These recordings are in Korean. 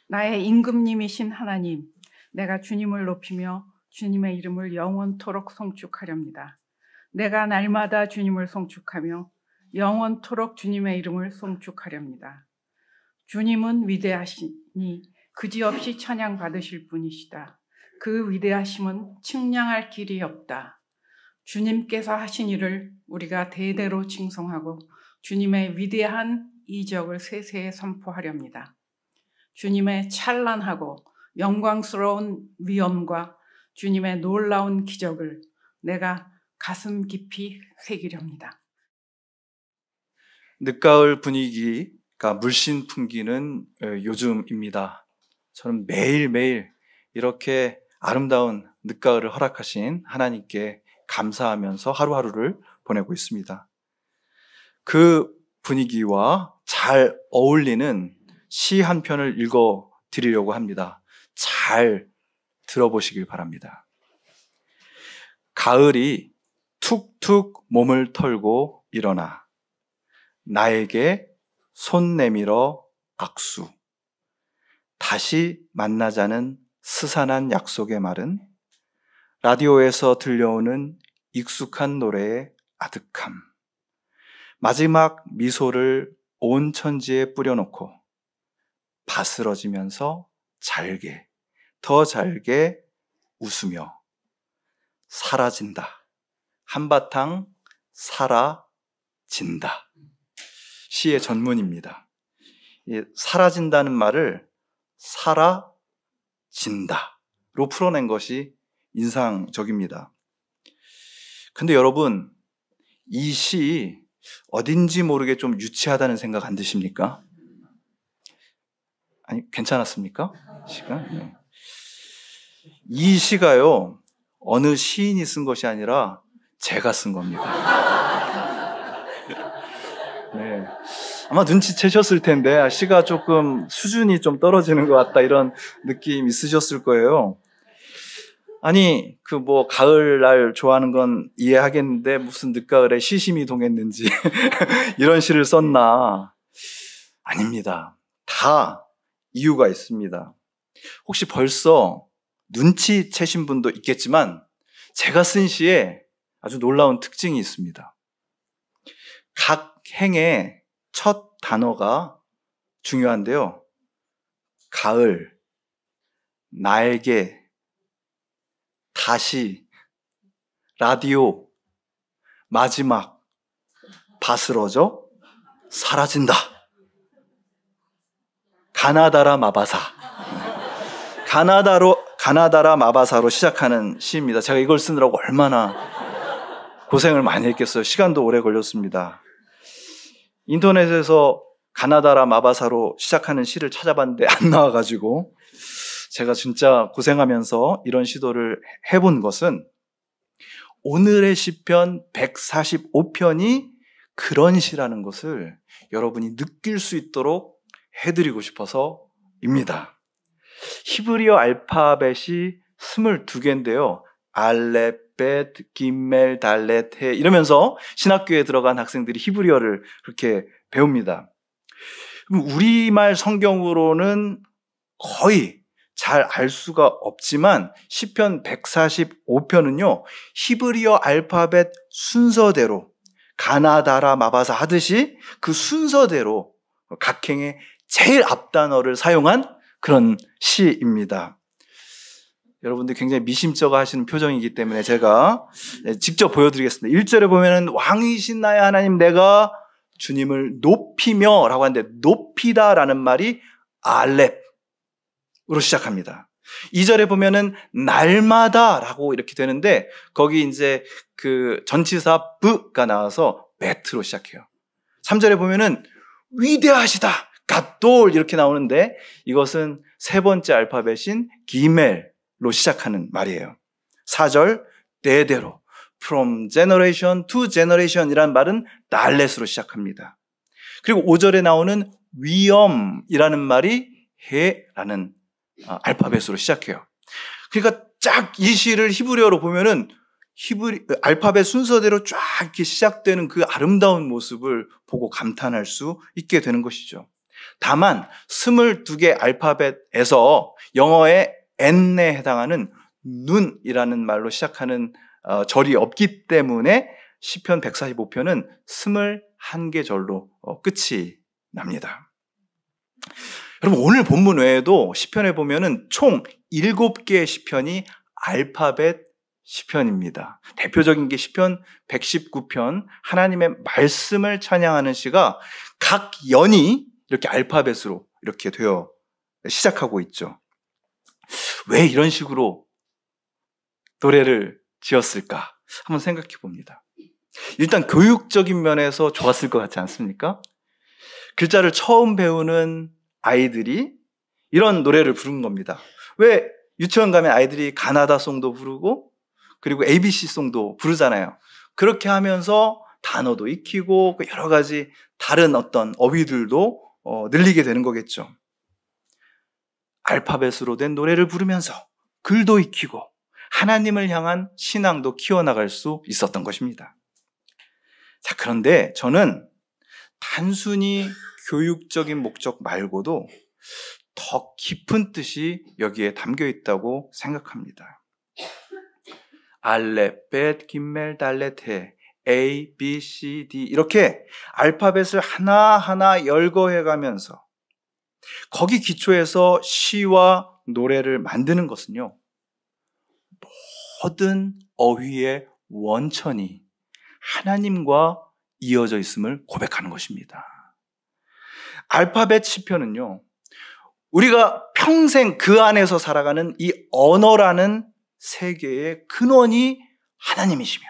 나의 임금님이신 하나님, 내가 주님을 높이며 주님의 이름을 영원토록 송축하렵니다. 내가 날마다 주님을 송축하며 영원토록 주님의 이름을 송축하렵니다. 주님은 위대하시니 그지없이 찬양받으실 분이시다. 그 위대하심은 측량할 길이 없다. 주님께서 하신 일을 우리가 대대로 칭송하고 주님의 위대한 이적을 세세에 선포하렵니다. 주님의 찬란하고 영광스러운 위엄과 주님의 놀라운 기적을 내가 가슴 깊이 새기렵니다. 늦가을 분위기가 물씬 풍기는 요즘입니다. 저는 매일매일 이렇게 아름다운 늦가을을 허락하신 하나님께 감사하면서 하루하루를 보내고 있습니다. 그 분위기와 잘 어울리는 시 한 편을 읽어 드리려고 합니다. 잘 들어보시길 바랍니다. 가을이 툭툭 몸을 털고 일어나 나에게 손 내밀어 악수. 다시 만나자는 스산한 약속의 말은 라디오에서 들려오는 익숙한 노래의 아득함. 마지막 미소를 온 천지에 뿌려놓고 바스러지면서 잘게, 더 잘게 웃으며 사라진다. 한바탕 사라진다. 시의 전문입니다. 사라진다는 말을 사라진다로 풀어낸 것이 인상적입니다. 근데 여러분, 이 시 어딘지 모르게 좀 유치하다는 생각 안 드십니까? 아니, 괜찮았습니까? 시가? 네. 이 시가요, 어느 시인이 쓴 것이 아니라 제가 쓴 겁니다. 네. 아마 눈치채셨을 텐데 시가 조금 수준이 좀 떨어지는 것 같다 이런 느낌 있으셨을 거예요. 아니 가을날 좋아하는 건 이해하겠는데 무슨 늦가을에 시심이 동했는지 이런 시를 썼나? 아닙니다. 다 이유가 있습니다. 혹시 벌써 눈치채신 분도 있겠지만 제가 쓴 시에 아주 놀라운 특징이 있습니다. 각 행의 첫 단어가 중요한데요. 가을, 날개, 다시, 라디오, 마지막, 바스러져, 사라진다. 가나다라 마바사. 가나다라 마바사로 시작하는 시입니다. 제가 이걸 쓰느라고 얼마나 고생을 많이 했겠어요. 시간도 오래 걸렸습니다. 인터넷에서 가나다라 마바사로 시작하는 시를 찾아봤는데 안 나와가지고 제가 진짜 고생하면서 이런 시도를 해본 것은 오늘의 시편 145편이 그런 시라는 것을 여러분이 느낄 수 있도록 해드리고 싶어서입니다. 히브리어 알파벳이 22개인데요. 알렙, 벳, 김멜, 달렛, 해 이러면서 신학교에 들어간 학생들이 히브리어를 그렇게 배웁니다. 우리말 성경으로는 거의 잘 알 수가 없지만 시편 145편은요. 히브리어 알파벳 순서대로 가나다라 마바사 하듯이 그 순서대로 각 행의 제일 앞 단어를 사용한 그런 시입니다. 여러분들 굉장히 미심쩍어 하시는 표정이기 때문에 제가 직접 보여드리겠습니다. 1절에 보면은 왕이신 나의 하나님 내가 주님을 높이며 라고 하는데 높이다 라는 말이 알렙으로 시작합니다. 2절에 보면은 날마다 라고 이렇게 되는데 거기 이제 그 전치사 브가 나와서 베트로 시작해요. 3절에 보면은 위대하시다 갓돌 이렇게 나오는데 이것은 세 번째 알파벳인 기멜로 시작하는 말이에요. 4절 대대로 from generation to generation 이란 말은 달렛으로 시작합니다. 그리고 5절에 나오는 위엄이라는 말이 해라는 알파벳으로 시작해요. 그러니까 쫙 이 시를 히브리어로 보면은 알파벳 순서대로 쫙 이렇게 시작되는 그 아름다운 모습을 보고 감탄할 수 있게 되는 것이죠. 다만 22개 알파벳에서 영어의 N에 해당하는 눈이라는 말로 시작하는 절이 없기 때문에 시편 145편은 21개 절로 끝이 납니다. 여러분, 오늘 본문 외에도 시편에 보면은 총 7개의 시편이 알파벳 시편입니다. 대표적인 게 시편 119편, 하나님의 말씀을 찬양하는 시가 각 연이 이렇게 알파벳으로 이렇게 되어 시작하고 있죠. 왜 이런 식으로 노래를 지었을까? 한번 생각해 봅니다. 일단 교육적인 면에서 좋았을 것 같지 않습니까? 글자를 처음 배우는 아이들이 이런 노래를 부른 겁니다. 왜 유치원 가면 아이들이 가나다송도 부르고 그리고 ABC송도 부르잖아요. 그렇게 하면서 단어도 익히고 여러 가지 다른 어떤 어휘들도 늘리게 되는 거겠죠. 알파벳으로 된 노래를 부르면서 글도 익히고 하나님을 향한 신앙도 키워나갈 수 있었던 것입니다. 자, 그런데 저는 단순히 교육적인 목적 말고도 더 깊은 뜻이 여기에 담겨 있다고 생각합니다. 알렙, 벳, 김멜, 달렛, 해, A, B, C, D 이렇게 알파벳을 하나하나 열거해 가면서 거기 기초해서 시와 노래를 만드는 것은요, 모든 어휘의 원천이 하나님과 이어져 있음을 고백하는 것입니다. 알파벳 시편은요, 우리가 평생 그 안에서 살아가는 이 언어라는 세계의 근원이 하나님이시며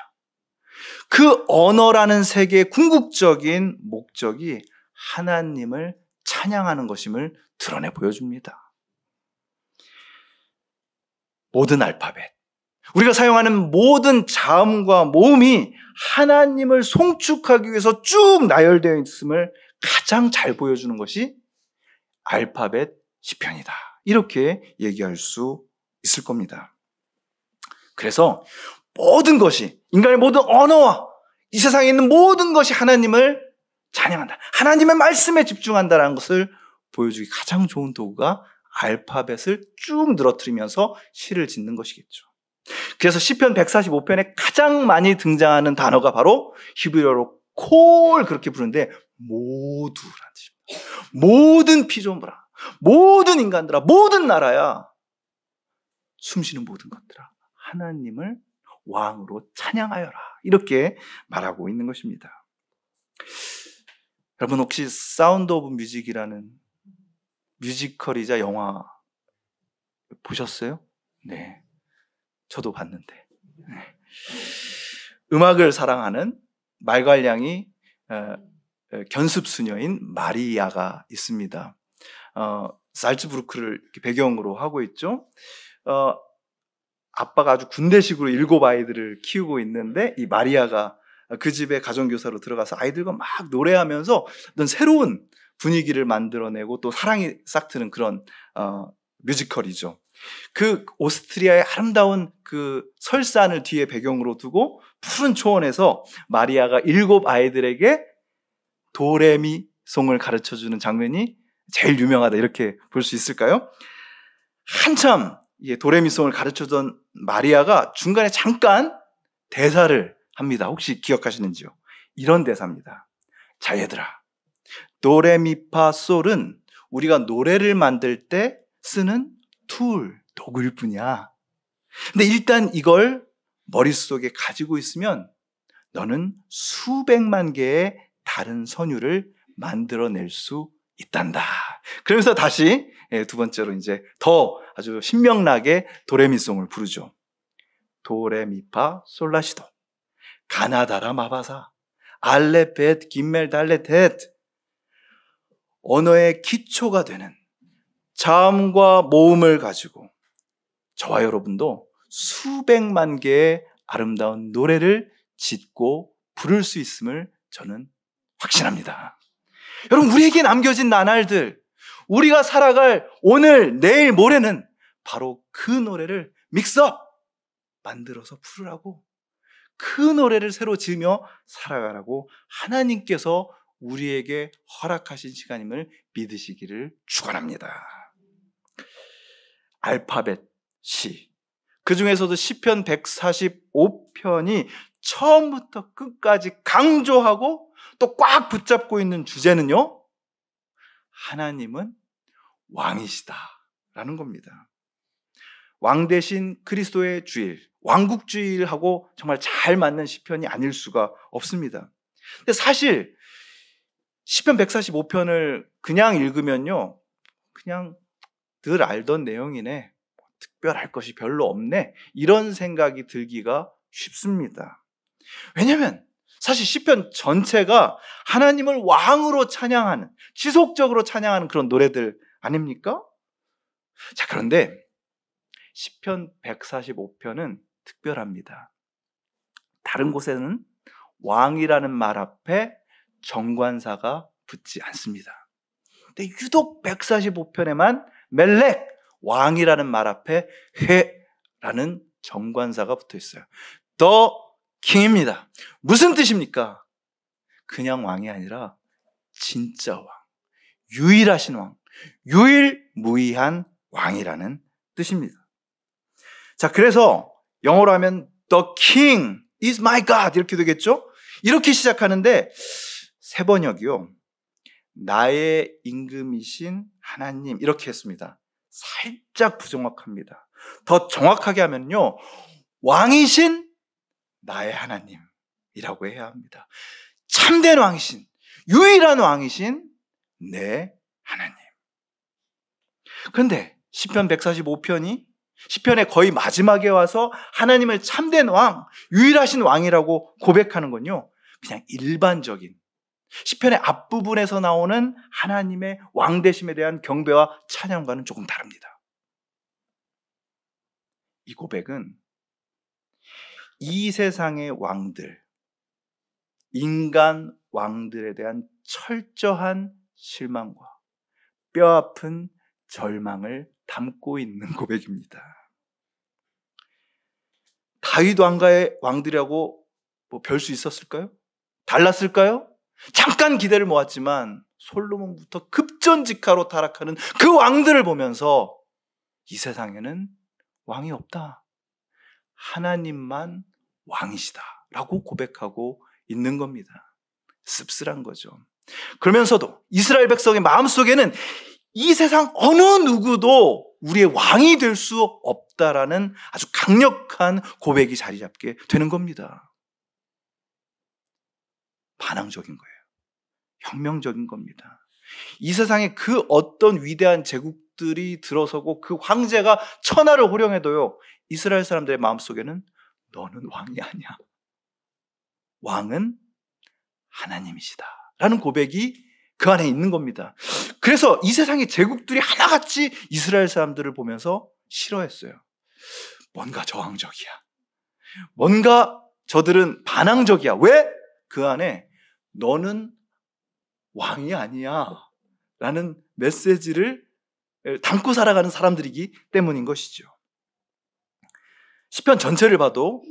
그 언어라는 세계의 궁극적인 목적이 하나님을 찬양하는 것임을 드러내 보여줍니다. 모든 알파벳, 우리가 사용하는 모든 자음과 모음이 하나님을 송축하기 위해서 쭉 나열되어 있음을 가장 잘 보여주는 것이 알파벳 시편이다. 이렇게 얘기할 수 있을 겁니다. 그래서 모든 것이, 인간의 모든 언어와 이 세상에 있는 모든 것이 하나님을 찬양한다, 하나님의 말씀에 집중한다는 것을 보여주기 가장 좋은 도구가 알파벳을 쭉 늘어뜨리면서 시를 짓는 것이겠죠. 그래서 시편 145편에 가장 많이 등장하는 단어가 바로 히브리어로 콜, 그렇게 부르는데 모두라는 뜻입니다. 모든 피조물아, 모든 인간들아, 모든 나라야, 숨쉬는 모든 것들아, 하나님을 왕으로 찬양하여라, 이렇게 말하고 있는 것입니다. 여러분, 혹시 사운드 오브 뮤직이라는 뮤지컬이자 영화 보셨어요? 네, 저도 봤는데, 네. 음악을 사랑하는 말괄량이 견습수녀인 마리아가 있습니다. 살츠부르크를 배경으로 하고 있죠. 아빠가 아주 군대식으로 7 아이들을 키우고 있는데 이 마리아가 그 집에 가정교사로 들어가서 아이들과 막 노래하면서 어떤 새로운 분위기를 만들어내고 또 사랑이 싹 트는 그런 뮤지컬이죠. 그 오스트리아의 아름다운 그 설산을 뒤에 배경으로 두고 푸른 초원에서 마리아가 7 아이들에게 도레미송을 가르쳐주는 장면이 제일 유명하다, 이렇게 볼 수 있을까요? 한참 도레미송을 가르쳐준 마리아가 중간에 잠깐 대사를 합니다. 혹시 기억하시는지요? 이런 대사입니다. 자, 얘들아, 도레미파솔은 우리가 노래를 만들 때 쓰는 도구일 뿐이야. 근데 일단 이걸 머릿속에 가지고 있으면 너는 수백만 개의 다른 선율을 만들어낼 수 있단다. 그러면서 다시 2번째로 이제 더 아주 신명나게 도레미송을 부르죠. 도레미파 솔라시도, 가나다라 마바사, 알레벳 김멜 달레텟. 언어의 기초가 되는 자음과 모음을 가지고 저와 여러분도 수백만 개의 아름다운 노래를 짓고 부를 수 있음을 저는 확신합니다. 여러분, 우리에게 남겨진 나날들, 우리가 살아갈 오늘, 내일, 모레는 바로 그 노래를 믹스업 만들어서 부르라고, 그 노래를 새로 지으며 살아가라고 하나님께서 우리에게 허락하신 시간임을 믿으시기를 축원합니다. 알파벳 C. 그 중에서도 시편 145편이 처음부터 끝까지 강조하고 또 꽉 붙잡고 있는 주제는요, 하나님은 왕이시다라는 겁니다. 왕 대신 그리스도의 주일, 왕국주일하고 정말 잘 맞는 시편이 아닐 수가 없습니다. 근데 사실 시편 145편을 그냥 읽으면요, 그냥 늘 알던 내용이네, 특별할 것이 별로 없네, 이런 생각이 들기가 쉽습니다. 왜냐하면 사실 시편 전체가 하나님을 왕으로 찬양하는, 지속적으로 찬양하는 그런 노래들 아닙니까? 자, 그런데 시편 145편은 특별합니다. 다른 곳에는 왕이라는 말 앞에 정관사가 붙지 않습니다. 근데 유독 145편에만 멜렉, 왕이라는 말 앞에 회라는 정관사가 붙어 있어요. The King입니다. 무슨 뜻입니까? 그냥 왕이 아니라 진짜 왕, 유일하신 왕, 유일무이한 왕이라는 뜻입니다. 자, 그래서 영어로 하면 The King is my God 이렇게 되겠죠? 이렇게 시작하는데 세 번역이요, 나의 임금이신 하나님 이렇게 했습니다. 살짝 부정확합니다. 더 정확하게 하면요, 왕이신 나의 하나님이라고 해야 합니다. 참된 왕이신, 유일한 왕이신 내 하나님. 그런데 시편 145편이 시편의 거의 마지막에 와서 하나님을 참된 왕, 유일하신 왕이라고 고백하는 건요, 그냥 일반적인 시편의 앞부분에서 나오는 하나님의 왕되심에 대한 경배와 찬양과는 조금 다릅니다. 이 고백은 이 세상의 왕들, 인간 왕들에 대한 철저한 실망과 뼈아픈 절망을 담고 있는 고백입니다. 다윗 왕가의 왕들이라고 뭐 별 수 있었을까요? 달랐을까요? 잠깐 기대를 모았지만 솔로몬부터 급전직하로 타락하는 그 왕들을 보면서 이 세상에는 왕이 없다, 하나님만 왕이시다 라고 고백하고 있는 겁니다. 씁쓸한 거죠. 그러면서도 이스라엘 백성의 마음속에는 이 세상 어느 누구도 우리의 왕이 될 수 없다라는 아주 강력한 고백이 자리 잡게 되는 겁니다. 반항적인 거예요. 혁명적인 겁니다. 이 세상에 그 어떤 위대한 제국들이 들어서고 그 황제가 천하를 호령해도요, 이스라엘 사람들의 마음속에는 너는 왕이 아니야, 왕은 하나님이시다 라는 고백이 그 안에 있는 겁니다. 그래서 이 세상의 제국들이 하나같이 이스라엘 사람들을 보면서 싫어했어요. 뭔가 저항적이야, 뭔가 저들은 반항적이야. 왜? 그 안에 너는 왕이 아니야 라는 메시지를 담고 살아가는 사람들이기 때문인 것이죠. 시편 전체를 봐도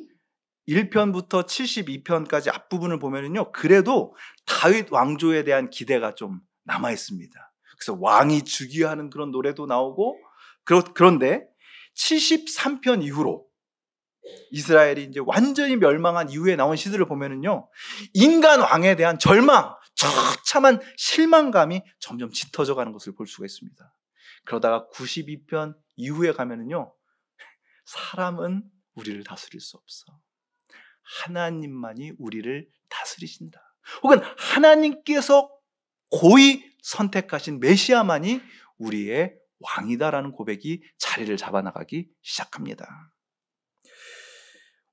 1편부터 72편까지 앞부분을 보면은요, 그래도 다윗 왕조에 대한 기대가 좀 남아 있습니다. 그래서 왕이 즉위하는 그런 노래도 나오고, 그런데 73편 이후로 이스라엘이 이제 완전히 멸망한 이후에 나온 시들을 보면은요, 인간 왕에 대한 절망, 처참한 실망감이 점점 짙어져 가는 것을 볼 수가 있습니다. 그러다가 92편 이후에 가면은요, 사람은 우리를 다스릴 수 없어, 하나님만이 우리를 다스리신다, 혹은 하나님께서 고이 선택하신 메시아만이 우리의 왕이다라는 고백이 자리를 잡아나가기 시작합니다.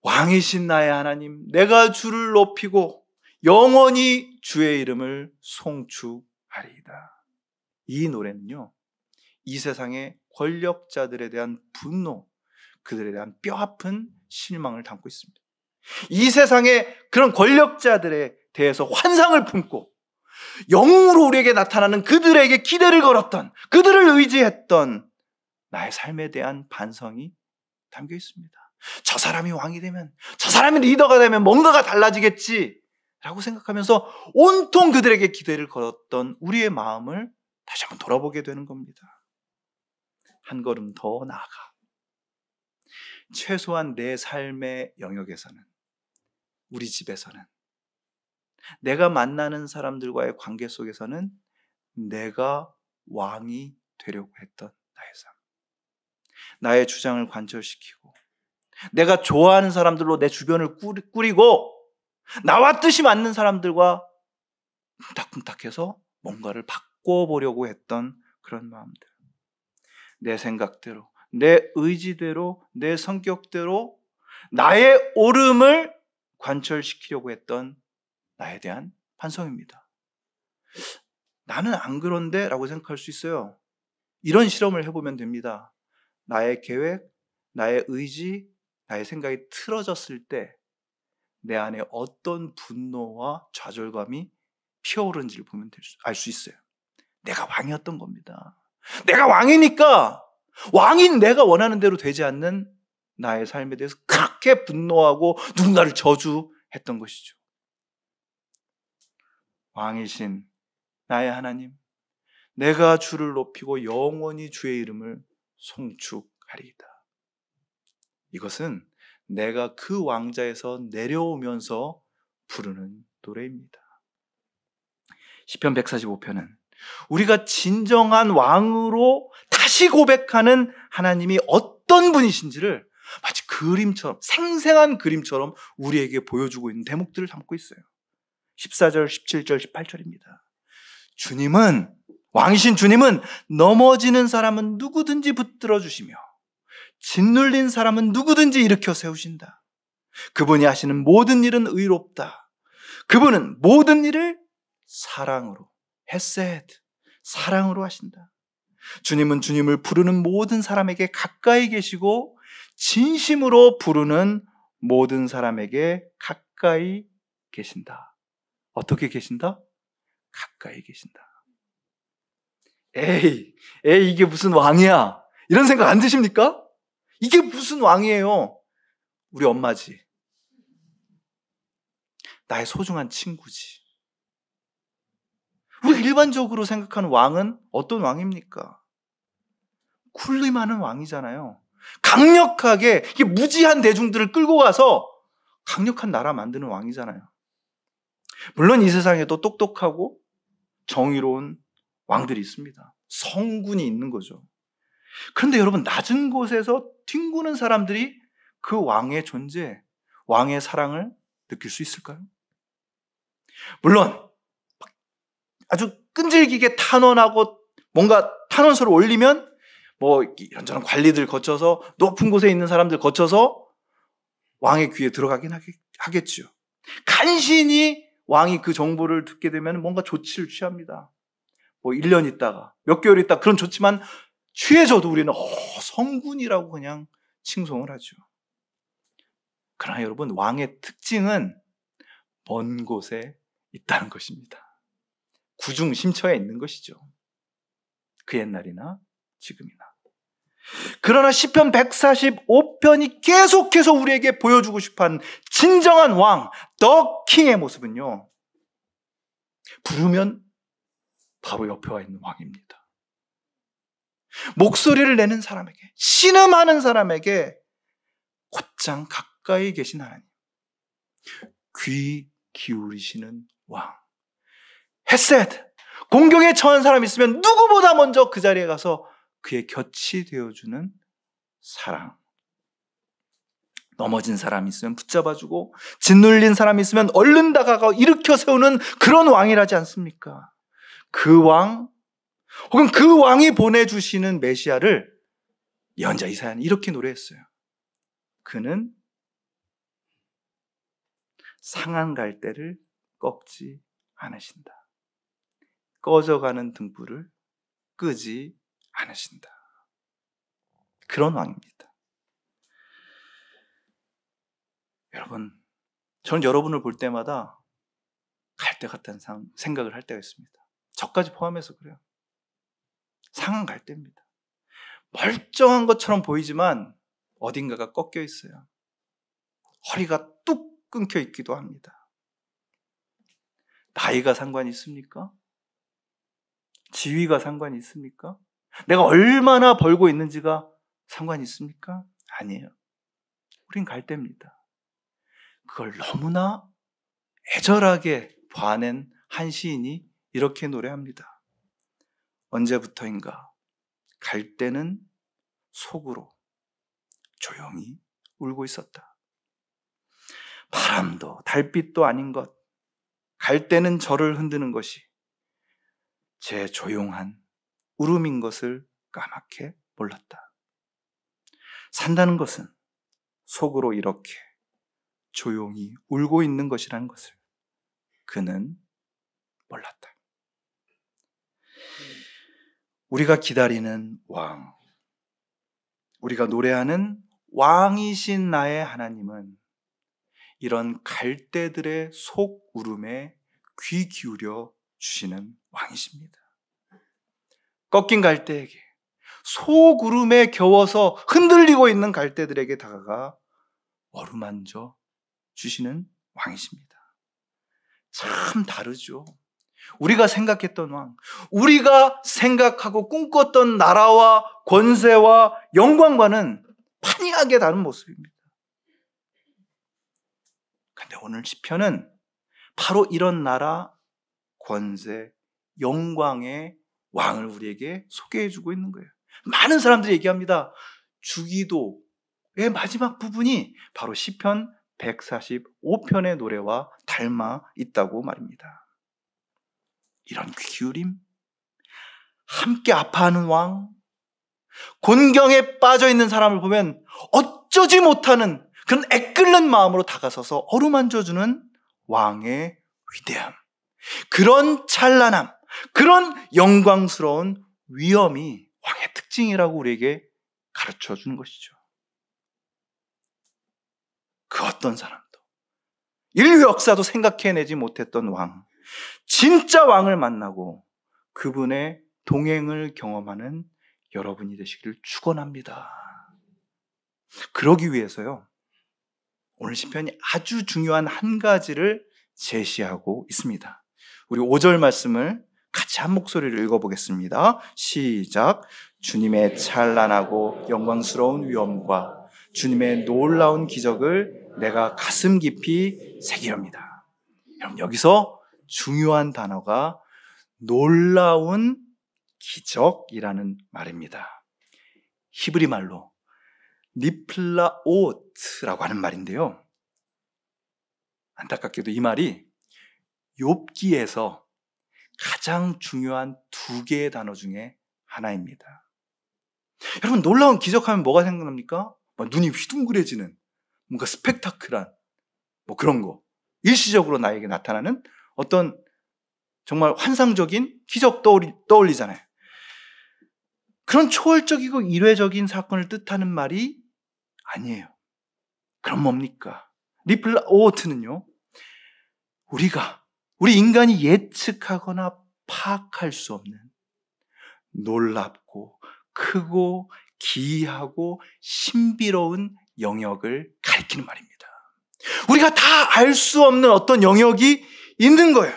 왕이신 나의 하나님, 내가 주를 높이고 영원히 주의 이름을 송축하리이다. 이 노래는요, 이 세상의 권력자들에 대한 분노, 그들에 대한 뼈아픈 실망을 담고 있습니다. 이 세상의 그런 권력자들에 대해서 환상을 품고 영웅으로 우리에게 나타나는 그들에게 기대를 걸었던, 그들을 의지했던 나의 삶에 대한 반성이 담겨 있습니다. 저 사람이 왕이 되면, 저 사람이 리더가 되면 뭔가가 달라지겠지 라고 생각하면서 온통 그들에게 기대를 걸었던 우리의 마음을 다시 한번 돌아보게 되는 겁니다. 한 걸음 더 나아가 최소한 내 삶의 영역에서는, 우리 집에서는, 내가 만나는 사람들과의 관계 속에서는 내가 왕이 되려고 했던 나의 삶, 나의 주장을 관철시키고 내가 좋아하는 사람들로 내 주변을 꾸리고 나와 뜻이 맞는 사람들과 쿵탁쿵탁해서 뭔가를 바꿔보려고 했던 그런 마음들, 내 생각대로, 내 의지대로, 내 성격대로 나의 옳음을 관철시키려고 했던 나에 대한 반성입니다. 나는 안 그런데 라고 생각할 수 있어요. 이런 실험을 해보면 됩니다. 나의 계획, 나의 의지, 나의 생각이 틀어졌을 때 내 안에 어떤 분노와 좌절감이 피어오르는지를 보면 알 수 있어요. 내가 왕이었던 겁니다. 내가 왕이니까 왕인 내가 원하는 대로 되지 않는 나의 삶에 대해서 그렇게 분노하고 누군가를 저주했던 것이죠. 왕이신 나의 하나님, 내가 주를 높이고 영원히 주의 이름을 송축하리이다. 이것은 내가 그 왕자에서 내려오면서 부르는 노래입니다. 시편 145편은 우리가 진정한 왕으로 다시 고백하는 하나님이 어떤 분이신지를 마치 그림처럼, 생생한 그림처럼 우리에게 보여주고 있는 대목들을 담고 있어요. 14절, 17절, 18절입니다. 주님은, 왕이신 주님은 넘어지는 사람은 누구든지 붙들어 주시며 짓눌린 사람은 누구든지 일으켜 세우신다. 그분이 하시는 모든 일은 의롭다. 그분은 모든 일을 사랑으로, 헤세드, 사랑으로 하신다. 주님은 주님을 부르는 모든 사람에게 가까이 계시고 진심으로 부르는 모든 사람에게 가까이 계신다. 어떻게 계신다? 가까이 계신다. 에이, 이게 무슨 왕이야? 이런 생각 안 드십니까? 이게 무슨 왕이에요? 우리 엄마지. 나의 소중한 친구지. 우리가 일반적으로 생각하는 왕은 어떤 왕입니까? 쿨림하는 왕이잖아요. 강력하게 이게 무지한 대중들을 끌고 가서 강력한 나라 만드는 왕이잖아요. 물론 이 세상에도 똑똑하고 정의로운 왕들이 있습니다. 성군이 있는 거죠. 그런데 여러분, 낮은 곳에서 뒹구는 사람들이 그 왕의 존재, 왕의 사랑을 느낄 수 있을까요? 물론 아주 끈질기게 탄원하고 뭔가 탄원서를 올리면 뭐 이런저런 관리들 거쳐서 높은 곳에 있는 사람들 거쳐서 왕의 귀에 들어가긴 하겠죠. 간신히 왕이 그 정보를 듣게 되면 뭔가 조치를 취합니다. 뭐 1년 있다가 몇 개월 있다가 그런 좋지만 취해져도 우리는 성군이라고 그냥 칭송을 하죠. 그러나 여러분, 왕의 특징은 먼 곳에 있다는 것입니다. 구중 심처에 있는 것이죠. 그 옛날이나 지금이나. 그러나 시편 145편이 계속해서 우리에게 보여주고 싶어하는 진정한 왕, 더 킹의 모습은요, 부르면 바로 옆에 와 있는 왕입니다. 목소리를 내는 사람에게, 신음하는 사람에게 곧장 가까이 계신 하나님, 귀 기울이시는 왕, 헤세드, 공경에 처한 사람이 있으면 누구보다 먼저 그 자리에 가서 그의 곁이 되어주는 사랑, 넘어진 사람이 있으면 붙잡아주고 짓눌린 사람이 있으면 얼른 다가가 일으켜 세우는 그런 왕이라지 않습니까? 그 왕, 혹은 그 왕이 보내주시는 메시아를 예언자 이사야는 이렇게 노래했어요. 그는 상한 갈대를 꺾지 않으신다. 꺼져가는 등불을 끄지 않으신다. 그런 왕입니다. 여러분, 저는 여러분을 볼 때마다 갈대 같다는 생각을 할 때가 있습니다. 저까지 포함해서 그래요. 상한 갈대입니다. 멀쩡한 것처럼 보이지만 어딘가가 꺾여 있어요. 허리가 뚝 끊겨 있기도 합니다. 나이가 상관이 있습니까? 지위가 상관이 있습니까? 내가 얼마나 벌고 있는지가 상관이 있습니까? 아니에요. 우린 갈대입니다. 그걸 너무나 애절하게 봐낸 한 시인이 이렇게 노래합니다. 언제부터인가 갈대는 속으로 조용히 울고 있었다. 바람도 달빛도 아닌 것, 갈대는 저를 흔드는 것이 제 조용한 울음인 것을 까맣게 몰랐다. 산다는 것은 속으로 이렇게 조용히 울고 있는 것이라는 것을 그는 몰랐다. 우리가 기다리는 왕, 우리가 노래하는 왕이신 나의 하나님은 이런 갈대들의 속 울음에 귀 기울여 주시는 왕이십니다. 꺾인 갈대에게, 속 울음에 겨워서 흔들리고 있는 갈대들에게 다가가 어루만져 주시는 왕이십니다. 참 다르죠. 우리가 생각했던 왕, 우리가 생각하고 꿈꿨던 나라와 권세와 영광과는 판이하게 다른 모습입니다. 근데 오늘 시편은 바로 이런 나라, 권세, 영광의 왕을 우리에게 소개해주고 있는 거예요. 많은 사람들이 얘기합니다. 주기도의 마지막 부분이 바로 시편 145편의 노래와 닮아 있다고 말입니다. 이런 귀 기울임, 함께 아파하는 왕, 곤경에 빠져있는 사람을 보면 어쩌지 못하는 그런 애끓는 마음으로 다가서서 어루만져주는 왕의 위대함, 그런 찬란함, 그런 영광스러운 위엄이 왕의 특징이라고 우리에게 가르쳐 주는 것이죠. 그 어떤 사람도, 인류 역사도 생각해내지 못했던 왕, 진짜 왕을 만나고 그분의 동행을 경험하는 여러분이 되시기를 축원합니다. 그러기 위해서요, 오늘 시편이 아주 중요한 한 가지를 제시하고 있습니다. 우리 5절 말씀을 같이 한 목소리를 읽어보겠습니다. 시작. 주님의 찬란하고 영광스러운 위엄과 주님의 놀라운 기적을 내가 가슴 깊이 새기렵니다. 여러분, 여기서 중요한 단어가 놀라운 기적이라는 말입니다. 히브리 말로 니플라오트라고 하는 말인데요. 안타깝게도 이 말이 욥기에서 가장 중요한 2개의 단어 중에 하나입니다. 여러분, 놀라운 기적하면 뭐가 생각납니까? 눈이 휘둥그레지는 뭔가 스펙타클한 그런 거, 일시적으로 나에게 나타나는 어떤 정말 환상적인 기적 떠올리잖아요. 그런 초월적이고 이례적인 사건을 뜻하는 말이 아니에요. 그럼 뭡니까? 리플라오트는요, 우리 인간이 예측하거나 파악할 수 없는 놀랍고 크고 기이하고 신비로운 영역을 가리키는 말입니다. 우리가 다 알 수 없는 어떤 영역이 있는 거예요.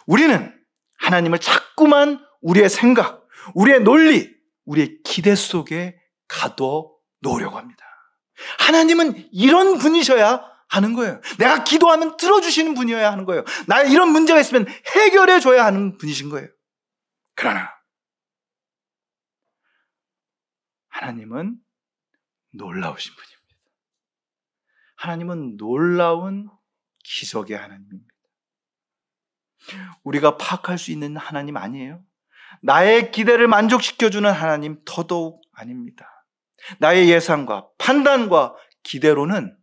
우리는 하나님을 자꾸만 우리의 생각, 우리의 논리, 우리의 기대 속에 가둬 놓으려고 합니다. 하나님은 이런 분이셔야 하는 거예요. 내가 기도하면 들어주시는 분이어야 하는 거예요. 나의 이런 문제가 있으면 해결해 줘야 하는 분이신 거예요. 그러나 하나님은 놀라우신 분입니다. 하나님은 놀라운 기적의 하나님입니다. 우리가 파악할 수 있는 하나님 아니에요. 나의 기대를 만족시켜주는 하나님 더더욱 아닙니다. 나의 예상과 판단과 기대로는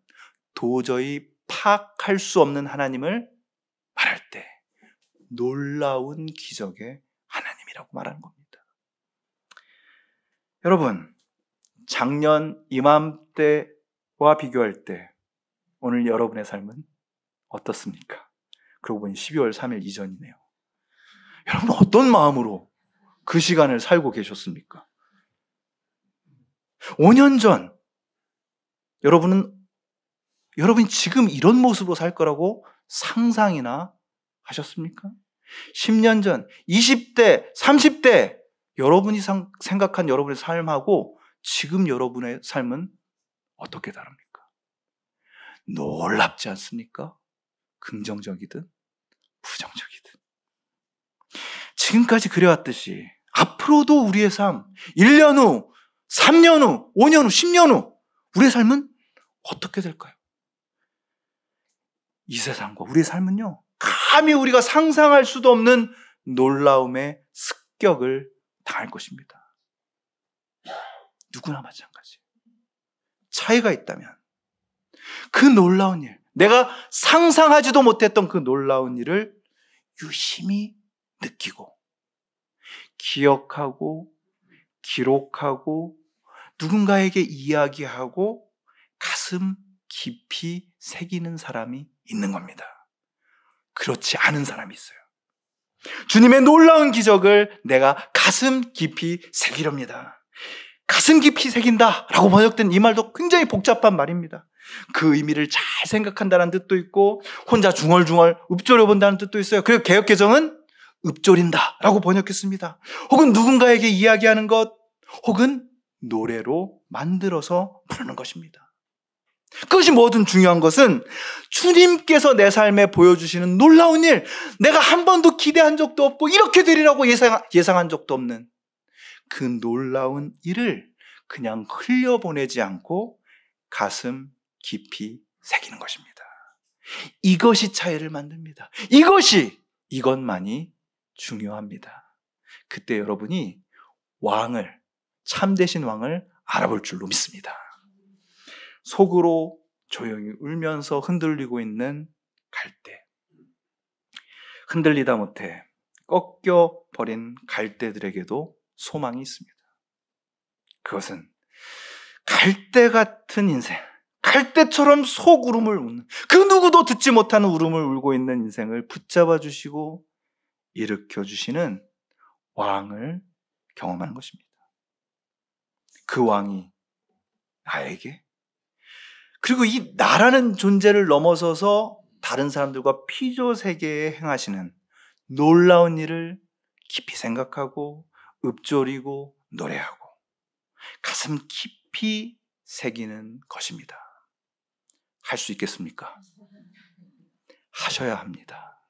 도저히 파악할 수 없는 하나님을 말할 때 놀라운 기적의 하나님이라고 말하는 겁니다. 여러분, 작년 이맘때와 비교할 때 오늘 여러분의 삶은 어떻습니까? 그러고 보니 12월 3일 이전이네요. 여러분, 어떤 마음으로 그 시간을 살고 계셨습니까? 5년 전 여러분이 지금 이런 모습으로 살 거라고 상상이나 하셨습니까? 10년 전, 20대, 30대 여러분이 생각한 여러분의 삶하고 지금 여러분의 삶은 어떻게 다릅니까? 놀랍지 않습니까? 긍정적이든 부정적이든. 지금까지 그래왔듯이 앞으로도 우리의 삶, 1년 후, 3년 후, 5년 후, 10년 후 우리의 삶은 어떻게 될까요? 이 세상과 우리의 삶은요, 감히 우리가 상상할 수도 없는 놀라움의 습격을 당할 것입니다. 누구나 마찬가지. 차이가 있다면 그 놀라운 일, 내가 상상하지도 못했던 그 놀라운 일을 유심히 느끼고 기억하고 기록하고 누군가에게 이야기하고 가슴 깊이 새기는 사람이 있는 겁니다. 그렇지 않은 사람이 있어요. 주님의 놀라운 기적을 내가 가슴 깊이 새기렵니다. 가슴 깊이 새긴다라고 번역된 이 말도 굉장히 복잡한 말입니다. 그 의미를 잘 생각한다는 뜻도 있고 혼자 중얼중얼 읊조려 본다는 뜻도 있어요. 그리고 개역개정은 읊조린다라고 번역했습니다. 혹은 누군가에게 이야기하는 것, 혹은 노래로 만들어서 부르는 것입니다. 그것이 뭐든 중요한 것은 주님께서 내 삶에 보여주시는 놀라운 일, 내가 한 번도 기대한 적도 없고 이렇게 되리라고 예상한 적도 없는 그 놀라운 일을 그냥 흘려보내지 않고 가슴 깊이 새기는 것입니다. 이것이 차이를 만듭니다. 이것만이 중요합니다. 그때 여러분이 참되신 왕을 알아볼 줄로 믿습니다. 속으로 조용히 울면서 흔들리고 있는 갈대, 흔들리다 못해 꺾여버린 갈대들에게도 소망이 있습니다. 그것은 갈대 같은 인생, 갈대처럼 속울음을 웃는, 그 누구도 듣지 못하는 울음을 울고 있는 인생을 붙잡아 주시고 일으켜 주시는 왕을 경험하는 것입니다. 그 왕이 나에게, 그리고 이 나라는 존재를 넘어서서 다른 사람들과 피조 세계에 행하시는 놀라운 일을 깊이 생각하고 읊조리고 노래하고 가슴 깊이 새기는 것입니다. 할 수 있겠습니까? 하셔야 합니다.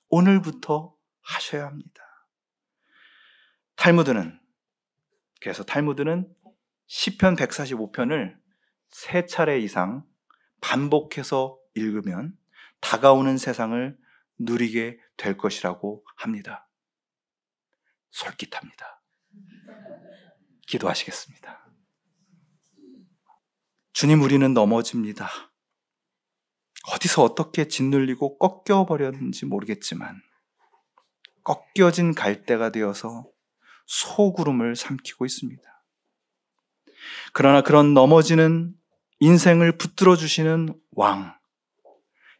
오늘부터 하셔야 합니다. 그래서 탈무드는 시편 145편을 3차례 이상 반복해서 읽으면 다가오는 세상을 누리게 될 것이라고 합니다. 솔깃합니다. 기도하시겠습니다. 주님, 우리는 넘어집니다. 어디서 어떻게 짓눌리고 꺾여버렸는지 모르겠지만 꺾여진 갈대가 되어서 소구름을 삼키고 있습니다. 그러나 그런 넘어지는 인생을 붙들어 주시는 왕,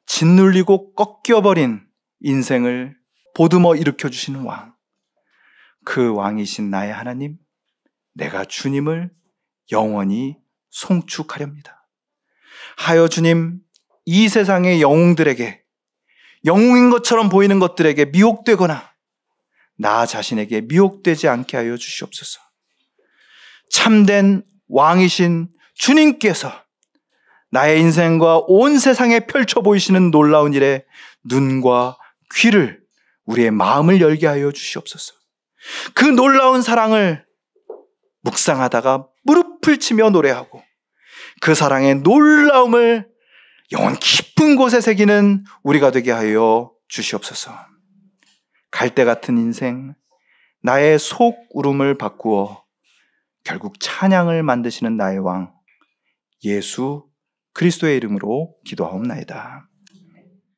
짓눌리고 꺾여버린 인생을 보듬어 일으켜 주시는 왕, 그 왕이신 나의 하나님, 내가 주님을 영원히 송축하렵니다. 하여 주님, 이 세상의 영웅들에게, 영웅인 것처럼 보이는 것들에게 미혹되거나 나 자신에게 미혹되지 않게 하여 주시옵소서. 참된 왕이신 주님께서 나의 인생과 온 세상에 펼쳐 보이시는 놀라운 일에 눈과 귀를, 우리의 마음을 열게 하여 주시옵소서. 그 놀라운 사랑을 묵상하다가 무릎을 치며 노래하고 그 사랑의 놀라움을 영원 깊은 곳에 새기는 우리가 되게 하여 주시옵소서. 갈대 같은 인생, 나의 속 울음을 바꾸어 결국 찬양을 만드시는 나의 왕 예수 그리스도의 이름으로 기도하옵나이다.